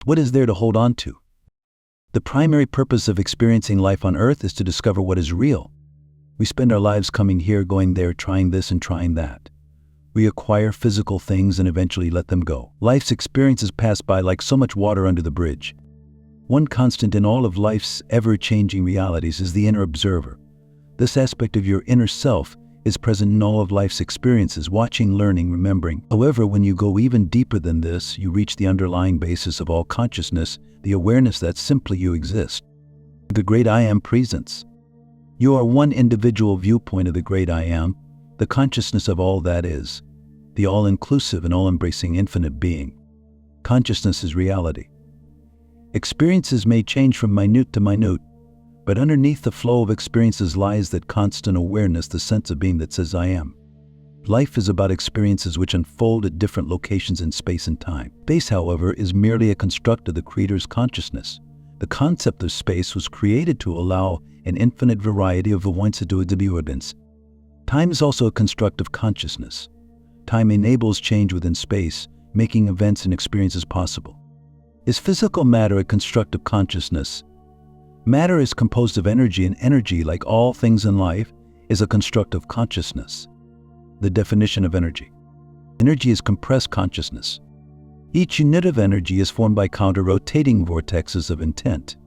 What is there to hold on to? The primary purpose of experiencing life on Earth is to discover what is real. We spend our lives coming here, going there, trying this and trying that. We acquire physical things and eventually let them go. Life's experiences pass by like so much water under the bridge. One constant in all of life's ever-changing realities is the inner observer. This aspect of your inner self is present in all of life's experiences, watching, learning, remembering. However, when you go even deeper than this, you reach the underlying basis of all consciousness, the awareness that simply you exist. The Great I Am presence. You are one individual viewpoint of the Great I Am, the consciousness of all that is, the all-inclusive and all-embracing infinite being. Consciousness is reality. Experiences may change from minute to minute, but underneath the flow of experiences lies that constant awareness, the sense of being that says I am. Life is about experiences which unfold at different locations in space and time. Space, however, is merely a construct of the Creator's consciousness. The concept of space was created to allow an infinite variety of evidence. Time is also a construct of consciousness. Time enables change within space, making events and experiences possible. Is physical matter a construct of consciousness? Matter is composed of energy, and energy, like all things in life, is a construct of consciousness. The definition of energy. Energy is compressed consciousness. Each unit of energy is formed by counter-rotating vortexes of intent.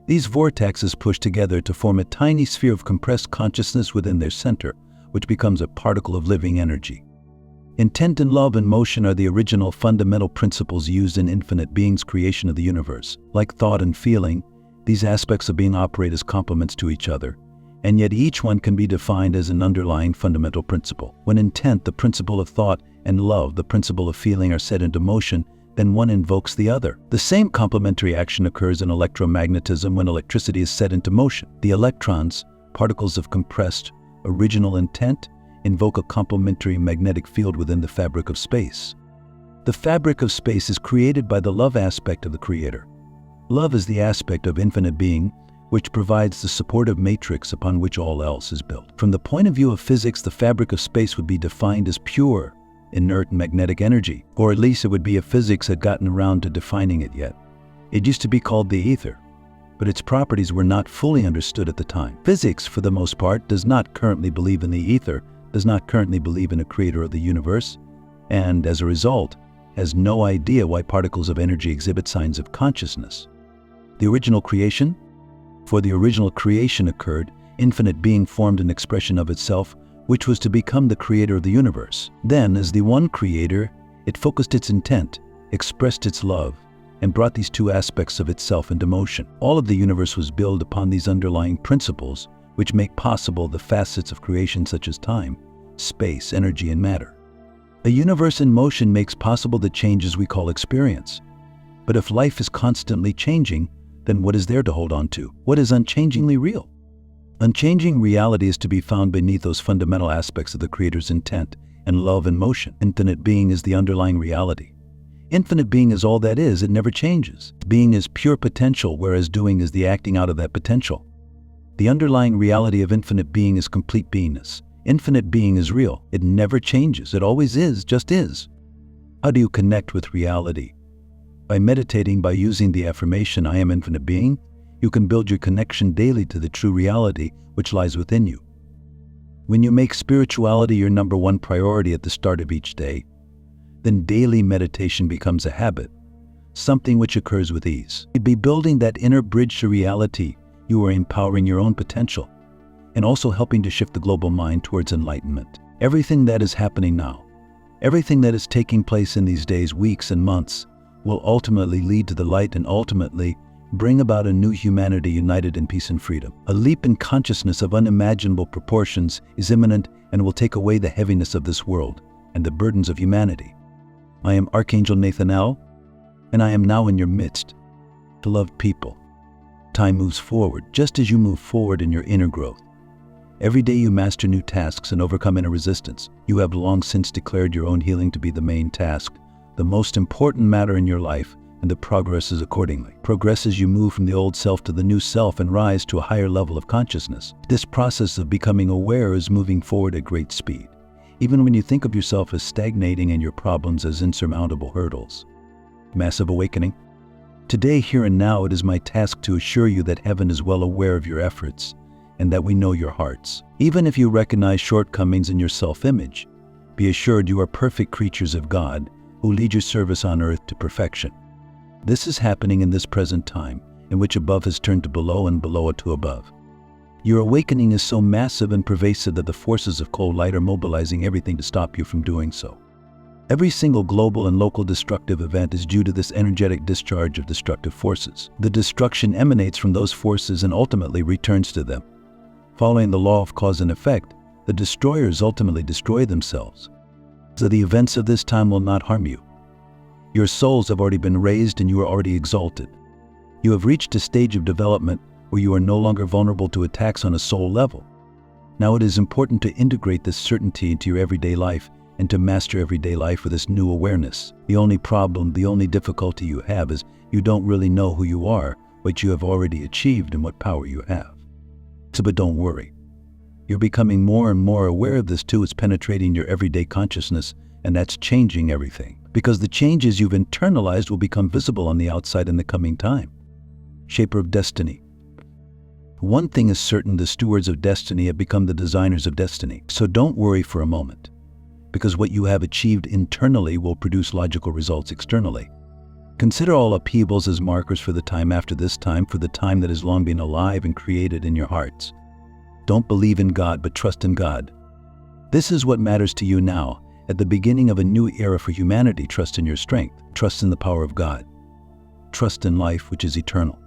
These vortexes push together to form a tiny sphere of compressed consciousness within their center, which becomes a particle of living energy. Intent and love and motion are the original fundamental principles used in infinite being's creation of the universe. Like thought and feeling, these aspects of being operate as complements to each other, and yet each one can be defined as an underlying fundamental principle. When intent, the principle of thought, and love, the principle of feeling, are set into motion, then one invokes the other. The same complementary action occurs in electromagnetism when electricity is set into motion. The electrons, particles of compressed, original intent, invoke a complementary magnetic field within the fabric of space. The fabric of space is created by the love aspect of the Creator. Love is the aspect of infinite being, which provides the supportive matrix upon which all else is built. From the point of view of physics, the fabric of space would be defined as pure, inert magnetic energy, or at least it would be if physics had gotten around to defining it yet. It used to be called the ether, but its properties were not fully understood at the time. Physics, for the most part, does not currently believe in the ether, does not currently believe in a creator of the universe, and as a result, has no idea why particles of energy exhibit signs of consciousness. The original creation? For the original creation occurred, infinite being formed an expression of itself, which was to become the creator of the universe. Then, as the one creator, it focused its intent, expressed its love, and brought these two aspects of itself into motion. All of the universe was built upon these underlying principles, which make possible the facets of creation such as time, space, energy, and matter. A universe in motion makes possible the changes we call experience. But if life is constantly changing, then what is there to hold on to? What is unchangingly real? Unchanging reality is to be found beneath those fundamental aspects of the Creator's intent and love and motion. Infinite being is the underlying reality. Infinite being is all that is, it never changes. Being is pure potential, whereas doing is the acting out of that potential. The underlying reality of infinite being is complete beingness. Infinite being is real. It never changes. It always is, just is. How do you connect with reality? By meditating, by using the affirmation, I am infinite being, you can build your connection daily to the true reality which lies within you. When you make spirituality your number one priority at the start of each day, then daily meditation becomes a habit, something which occurs with ease. By building that inner bridge to reality, you are empowering your own potential and also helping to shift the global mind towards enlightenment. Everything that is happening now, everything that is taking place in these days, weeks, and months will ultimately lead to the light and ultimately bring about a new humanity united in peace and freedom. A leap in consciousness of unimaginable proportions is imminent and will take away the heaviness of this world and the burdens of humanity. I am Archangel Nathanael, and I am now in your midst to love people. Time moves forward just as you move forward in your inner growth. Every day you master new tasks and overcome inner resistance. You have long since declared your own healing to be the main task, the most important matter in your life, and the progress is accordingly. Progress as you move from the old self to the new self and rise to a higher level of consciousness. This process of becoming aware is moving forward at great speed, even when you think of yourself as stagnating and your problems as insurmountable hurdles. Massive awakening. Today, here and now, it is my task to assure you that heaven is well aware of your efforts and that we know your hearts. Even if you recognize shortcomings in your self-image, be assured you are perfect creatures of God who lead your service on earth to perfection. This is happening in this present time, in which above has turned to below and below to above. Your awakening is so massive and pervasive that the forces of cold light are mobilizing everything to stop you from doing so. Every single global and local destructive event is due to this energetic discharge of destructive forces. The destruction emanates from those forces and ultimately returns to them. Following the law of cause and effect, the destroyers ultimately destroy themselves. So the events of this time will not harm you. Your souls have already been raised and you are already exalted. You have reached a stage of development where you are no longer vulnerable to attacks on a soul level. Now it is important to integrate this certainty into your everyday life and to master everyday life with this new awareness. The only problem, the only difficulty you have is you don't really know who you are, what you have already achieved, and what power you have. But don't worry. You're becoming more and more aware of this too. It's penetrating your everyday consciousness, and that's changing everything. Because the changes you've internalized will become visible on the outside in the coming time. Shaper of destiny. One thing is certain, the stewards of destiny have become the designers of destiny. So don't worry for a moment, because what you have achieved internally will produce logical results externally. Consider all upheavals as markers for the time after this time, for the time that has long been alive and created in your hearts. Don't believe in God, but trust in God. This is what matters to you now, at the beginning of a new era for humanity. Trust in your strength. Trust in the power of God. Trust in life, which is eternal.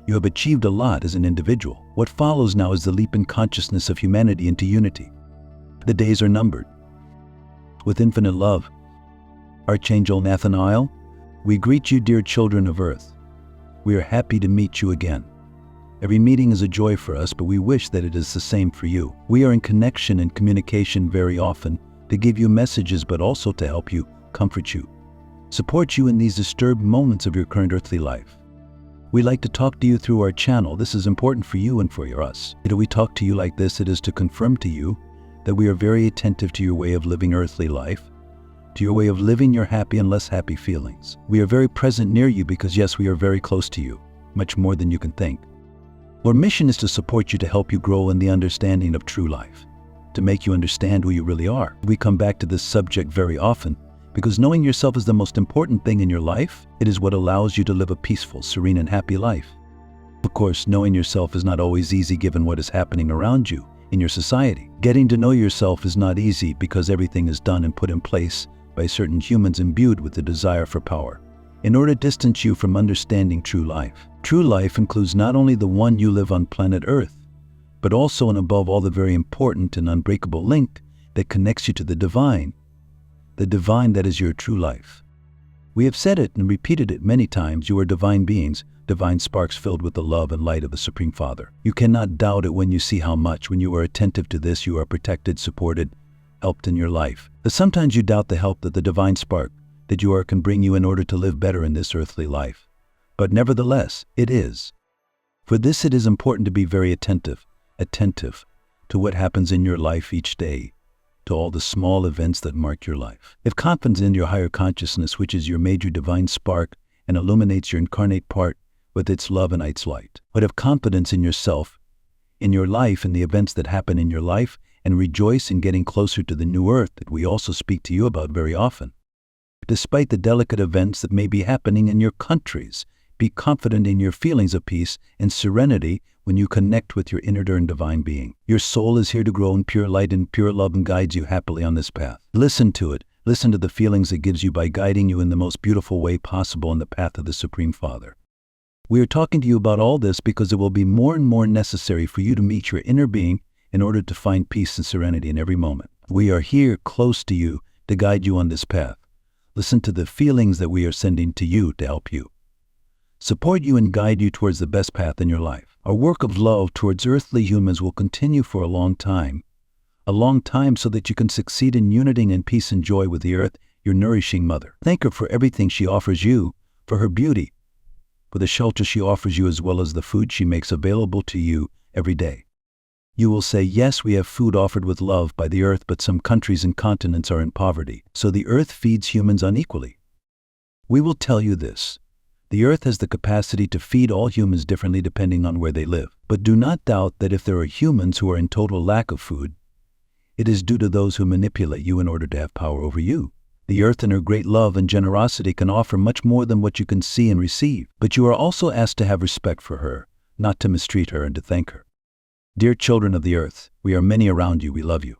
You have achieved a lot as an individual. What follows now is the leap in consciousness of humanity into unity. The days are numbered. With infinite love, Archangel Nathanael, we greet you, dear children of earth. We are happy to meet you again. Every meeting is a joy for us, but we wish that it is the same for you. We are in connection and communication very often to give you messages, but also to help you, comfort you, support you in these disturbed moments of your current earthly life. We like to talk to you through our channel. This is important for you and for us. If we talk to you like this, it is to confirm to you that we are very attentive to your way of living earthly life, to your way of living your happy and less happy feelings. We are very present near you because, yes, we are very close to you, much more than you can think. Our mission is to support you, to help you grow in the understanding of true life, to make you understand who you really are. We come back to this subject very often because knowing yourself is the most important thing in your life. It is what allows you to live a peaceful, serene, and happy life. Of course, knowing yourself is not always easy given what is happening around you in your society. Getting to know yourself is not easy because everything is done and put in place by certain humans imbued with the desire for power, in order to distance you from understanding true life. True life includes not only the one you live on planet Earth, but also and above all the very important and unbreakable link that connects you to the divine that is your true life. We have said it and repeated it many times. You are divine beings, divine sparks filled with the love and light of the Supreme Father. You cannot doubt it when you see how much, when you are attentive to this, you are protected, supported, helped in your life. But sometimes you doubt the help that the divine spark that you are can bring you in order to live better in this earthly life. But nevertheless, it is. For this, it is important to be very attentive to what happens in your life each day, to all the small events that mark your life. Have confidence in your higher consciousness, which is your major divine spark and illuminates your incarnate part with its love and its light. But have confidence in yourself, in your life, and the events that happen in your life, and rejoice in getting closer to the new earth that we also speak to you about very often. Despite the delicate events that may be happening in your countries, be confident in your feelings of peace and serenity when you connect with your inner and divine being. Your soul is here to grow in pure light and pure love and guides you happily on this path. Listen to it. Listen to the feelings it gives you by guiding you in the most beautiful way possible in the path of the Supreme Father. We are talking to you about all this because it will be more and more necessary for you to meet your inner being in order to find peace and serenity in every moment. We are here close to you to guide you on this path. Listen to the feelings that we are sending to you to help you, support you, and guide you towards the best path in your life. Our work of love towards earthly humans will continue for a long time so that you can succeed in unity and peace and joy with the earth, your nourishing mother. Thank her for everything she offers you, for her beauty, for the shelter she offers you, as well as the food she makes available to you every day. You will say, yes, we have food offered with love by the earth, but some countries and continents are in poverty, so the earth feeds humans unequally. We will tell you this. The earth has the capacity to feed all humans differently depending on where they live. But do not doubt that if there are humans who are in total lack of food, it is due to those who manipulate you in order to have power over you. The earth in her great love and generosity can offer much more than what you can see and receive, but you are also asked to have respect for her, not to mistreat her and to thank her. Dear children of the earth, we are many around you, we love you.